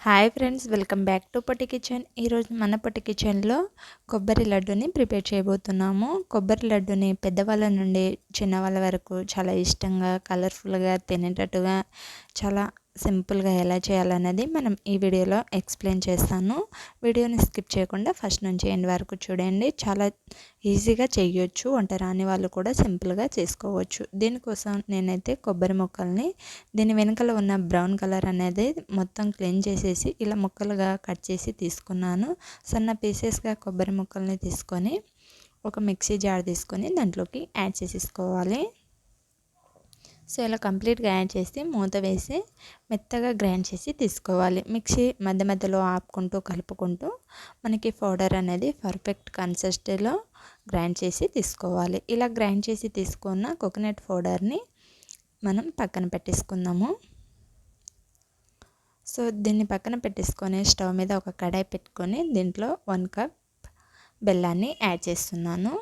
Hi friends, welcome back to Potti kitchen. ఈరోజు మన పొట్టి కిచెన్లో కొబ్బరి లడ్డూని ప్రిపేర్ చేయబోతున్నాము. కొబ్బరి లడ్డూని పెద్దవాళ్ళ నుండి చిన్నవాళ్ళ వరకు చాలా ఇష్టంగా, కలర్ఫుల్గా తినేటట్టుగా చాలా సింపుల్గా ఎలా చేయాలన్నది మనం ఈ వీడియోలో ఎక్స్ప్లెయిన్ చేస్తాను. వీడియోని స్కిప్ చేయకుండా ఫస్ట్ నుంచి ఎండ్ వరకు చూడండి. చాలా ఈజీగా చేయొచ్చు, వంట రాని వాళ్ళు కూడా సింపుల్గా చేసుకోవచ్చు. దీనికోసం నేనైతే కొబ్బరి ముక్కల్ని దీని వెనకాల ఉన్న బ్రౌన్ కలర్ అనేది మొత్తం క్లీన్ చేసేసి ఇలా ముక్కలుగా కట్ చేసి తీసుకున్నాను. సన్న పీసెస్గా కొబ్బరి ముక్కల్ని తీసుకొని ఒక మిక్సీ జార్ తీసుకొని దాంట్లోకి యాడ్ చేసేసుకోవాలి. సో ఇలా కంప్లీట్గా యాడ్ చేసి మూత వేసి మెత్తగా గ్రైండ్ చేసి తీసుకోవాలి. మిక్సీ మధ్య మధ్యలో ఆపుకుంటూ కలుపుకుంటూ మనకి పౌడర్ అనేది పర్ఫెక్ట్ కన్సిస్టెన్సీలో గ్రైండ్ చేసి తీసుకోవాలి. ఇలా గ్రైండ్ చేసి తీసుకున్న కోకోనట్ పౌడర్ని మనం పక్కన పెట్టేసుకుందాము. సో దీన్ని పక్కన పెట్టేసుకొని స్టవ్ మీద ఒక కడాయి పెట్టుకొని దీంట్లో 1 కప్ బెల్లాన్ని యాడ్ చేస్తున్నాను.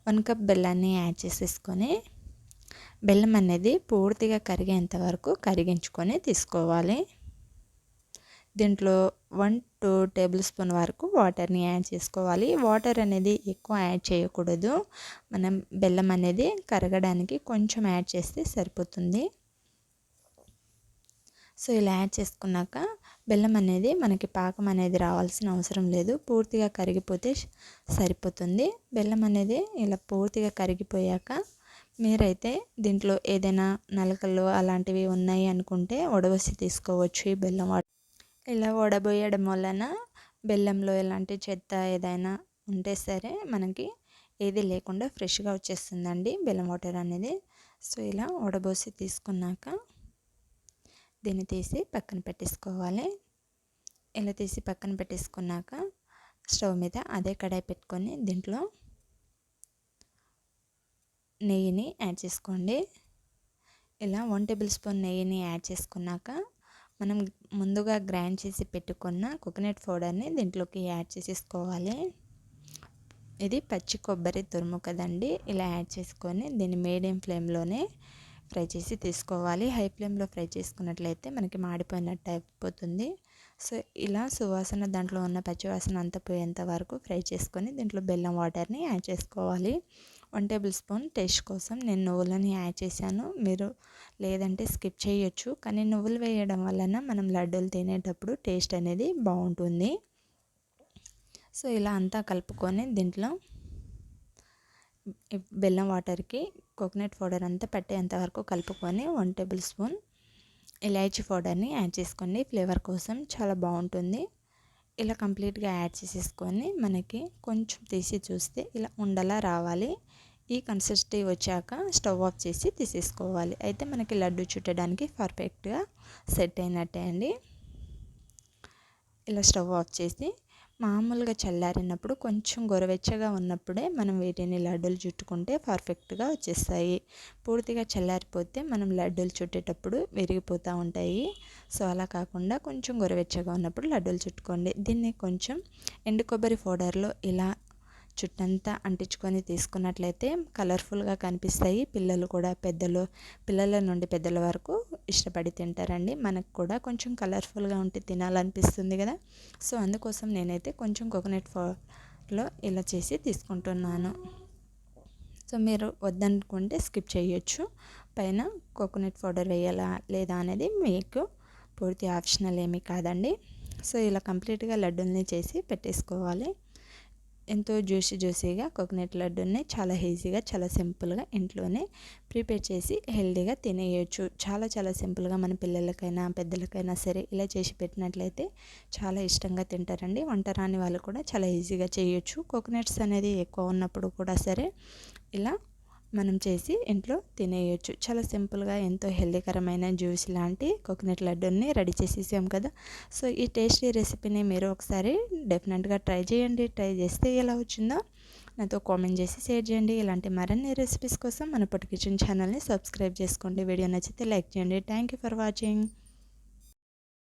1 కప్ బెల్లాన్ని యాడ్ చేసేసుకొని బెల్లం అనేది పూర్తిగా కరిగేంత వరకు కరిగించుకొని తీసుకోవాలి. దీంట్లో 1-2 టేబుల్ స్పూన్ వరకు వాటర్ని యాడ్ చేసుకోవాలి. వాటర్ అనేది ఎక్కువ యాడ్ చేయకూడదు. మనం బెల్లం అనేది కరగడానికి కొంచెం యాడ్ చేస్తే సరిపోతుంది. సో ఇలా యాడ్ చేసుకున్నాక బెల్లం అనేది మనకి పాకం అనేది రావాల్సిన అవసరం లేదు, పూర్తిగా కరిగిపోతే సరిపోతుంది. బెల్లం అనేది ఇలా పూర్తిగా కరిగిపోయాక మీరైతే దీంట్లో ఏదైనా నలకలు అలాంటివి ఉన్నాయి అనుకుంటే వడబోసి తీసుకోవచ్చు. ఈ బెల్లం వాటర్ ఇలా వడబోయడం వలన బెల్లంలో ఎలాంటి చెత్త ఏదైనా ఉంటే సరే మనకి ఏది లేకుండా ఫ్రెష్గా వచ్చేస్తుందండి బెల్లం వాటర్ అనేది. సో ఇలా వడబోసి తీసుకున్నాక దీన్ని తీసి పక్కన పెట్టేసుకోవాలి. ఇలా తీసి పక్కన పెట్టేసుకున్నాక స్టవ్ మీద అదే కడాయి పెట్టుకొని దీంట్లో నెయ్యిని యాడ్ చేసుకోండి. ఇలా 1 టేబుల్ స్పూన్ నెయ్యిని యాడ్ చేసుకున్నాక మనం ముందుగా గ్రైండ్ చేసి పెట్టుకున్న కోకోనట్ పౌడర్ని దీంట్లోకి యాడ్ చేసేసుకోవాలి. ఇది పచ్చి కొబ్బరి తురుము కదండి. ఇలా యాడ్ చేసుకొని దీన్ని మీడియం ఫ్లేమ్లోనే ఫ్రై చేసి తీసుకోవాలి. హై ఫ్లేమ్లో ఫ్రై చేసుకున్నట్లయితే మనకి మాడిపోయినట్టు అయిపోతుంది. సో ఇలా సువాసన దాంట్లో ఉన్న పచ్చివాసన అంతా పోయేంత వరకు ఫ్రై చేసుకొని దీంట్లో బెల్లం వాటర్ని యాడ్ చేసుకోవాలి. 1 టేబుల్ స్పూన్ టేస్ట్ కోసం నేను నువ్వులని యాడ్ చేశాను. మీరు లేదంటే స్కిప్ చేయొచ్చు, కానీ నువ్వులు వేయడం వలన మనం లడ్డూలు తినేటప్పుడు టేస్ట్ అనేది బాగుంటుంది. సో ఇలా అంతా కలుపుకొని దీంట్లో బెల్లం వాటర్కి కోకోనట్ పౌడర్ అంతా పట్టేంత వరకు కలుపుకొని 1 టేబుల్ స్పూన్ ఇలాచీ పౌడర్ని యాడ్ చేసుకోండి. ఫ్లేవర్ కోసం చాలా బాగుంటుంది. ఇలా కంప్లీట్గా యాడ్ చేసేసుకొని మనకి కొంచెం తీసి చూస్తే ఇలా ఉండలా రావాలి. ఈ కన్సిస్టెన్సీ వచ్చాక స్టవ్ ఆఫ్ చేసి తీసేసుకోవాలి. అయితే మనకి లడ్డు చుట్టడానికి పర్ఫెక్ట్గా సెట్ అయినట్టే అండి. ఇలా స్టవ్ ఆఫ్ చేసి మామూలుగా చల్లారినప్పుడు కొంచెం గోరువెచ్చగా ఉన్నప్పుడే మనం వీటిని లడ్డూలు చుట్టుకుంటే పర్ఫెక్ట్గా వచ్చేస్తాయి. పూర్తిగా చల్లారిపోతే మనం లడ్డూలు చుట్టేటప్పుడు విరిగిపోతూ ఉంటాయి. సో అలా కాకుండా కొంచెం గోరువెచ్చగా ఉన్నప్పుడు లడ్డూలు చుట్టుకోండి. దీన్ని కొంచెం ఎండు కొబ్బరి పౌడర్లో ఇలా చుట్టంతా అంటించుకొని తీసుకున్నట్లయితే కలర్ఫుల్గా కనిపిస్తాయి. పిల్లలు కూడా పిల్లల నుండి పెద్దల వరకు ఇష్టపడి తింటారండి. మనకు కూడా కొంచెం కలర్ఫుల్గా ఉంటే తినాలనిపిస్తుంది కదా. సో అందుకోసం నేనైతే కొంచెం కోకోనట్ పౌడర్లో ఇలా చేసి తీసుకుంటున్నాను. సో మీరు వద్దనుకుంటే స్కిప్ చేయొచ్చు. పైన కోకోనట్ పౌడర్ వేయాలా లేదా అనేది మీకు పూర్తి ఆప్షనల్ ఏమీ కాదండి. సో ఇలా కంప్లీట్గా లడ్డూల్ని చేసి పెట్టేసుకోవాలి. ఎంతో జ్యూసీగా కోకోనట్ లడ్డూని చాలా ఈజీగా, చాలా సింపుల్గా ఇంట్లోనే ప్రిపేర్ చేసి హెల్తీగా తినేయచ్చు. చాలా సింపుల్గా మన పిల్లలకైనా పెద్దలకైనా సరే ఇలా చేసి పెట్టినట్లయితే చాలా ఇష్టంగా తింటారండి. వంట రాని వాళ్ళు కూడా చాలా ఈజీగా చేయొచ్చు. కోకోనట్స్ అనేది ఎక్కువ ఉన్నప్పుడు కూడా సరే ఇలా మనం చేసి ఇంట్లో తినేయచ్చు. చాలా సింపుల్గా ఎంతో హెల్దీకరమైన జ్యూస్ లాంటి కోకోనట్ లడ్డూని రెడీ చేసేసాం కదా. సో ఈ టేస్టీ రెసిపీని మీరు ఒకసారి డెఫినెట్గా ట్రై చేయండి. ట్రై చేస్తే ఎలా వచ్చిందో నాతో కామెంట్ చేసి షేర్ చేయండి. ఇలాంటి మరిన్ని రెసిపీస్ కోసం మన పొట్టి కిచెన్ ఛానల్ని సబ్స్క్రైబ్ చేసుకోండి. వీడియో నచ్చితే లైక్ చేయండి. Thank you for watching.